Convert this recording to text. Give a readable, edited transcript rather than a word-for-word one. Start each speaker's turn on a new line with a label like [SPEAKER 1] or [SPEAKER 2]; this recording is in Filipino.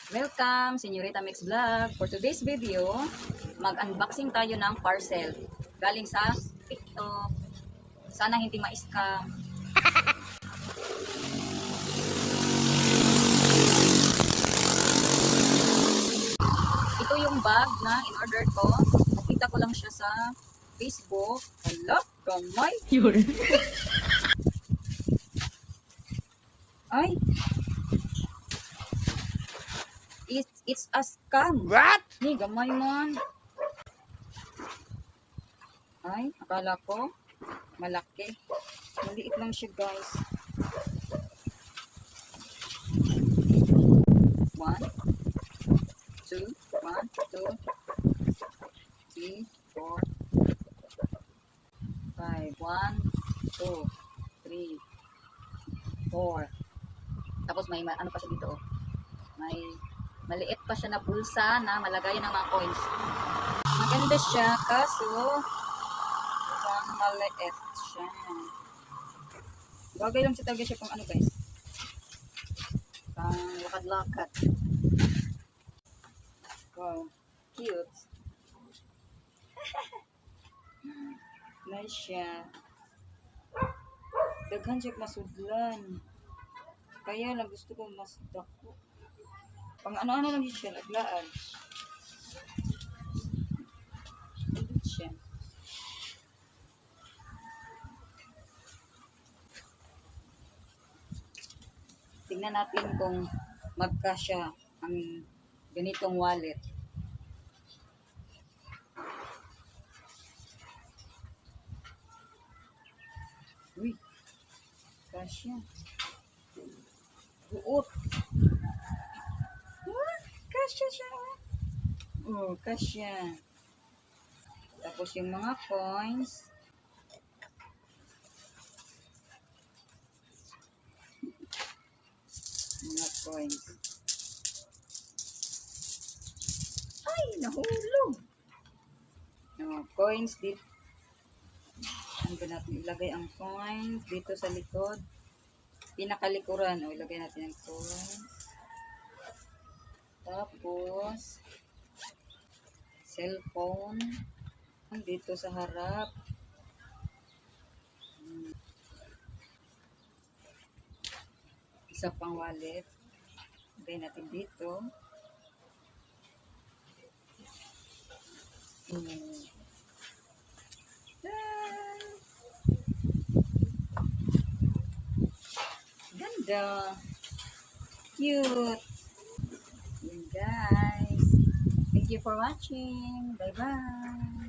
[SPEAKER 1] Welcome, Señorita Mix Vlog. For today's video, mag-unboxing tayo ng parcel galing sa TikTok. Sana hindi ma-scam. Ito yung bag na in-order ko. Nakita ko lang siya sa Facebook. Hala, kamay. Ay, it's a scam.
[SPEAKER 2] What?
[SPEAKER 1] Ni, gamay man. Ay, akala ko malaki. Maliit lang siya, guys. 1, 2, 1, 2, 3, 4, 5. 1, 2, 3, 4. Tapos may ano pa siya dito, oh. May maliit pa siya na bulsa na malagayan ng mga coins. Maganda siya kaso parang maliit siya. Bagay lang siya talaga siya pang ano, guys. Pang lakad-lakad. Wow, cute. Nice siya. Daghan siya masudlan. Kaya lang gusto ko mas dako. Pang ano-ano lang siya, laglaan. Ulit siya. Tingnan natin kung magkasya ang ganitong wallet. Uy, kasya. Buot. Kasya siya. Oh, kasya. Tapos yung mga coins. Mga coins. Ay, nahulog. Mga coins dito. Ano ba natin ilagay ang coins dito sa likod? Pinakalikuran. O, ilagay natin ang coins. Tapos, cellphone. Dito sa harap. Isa pang wallet. Ilagay natin dito. Ganda. Cute. Yun, guys. Thank you for watching. Bye-bye.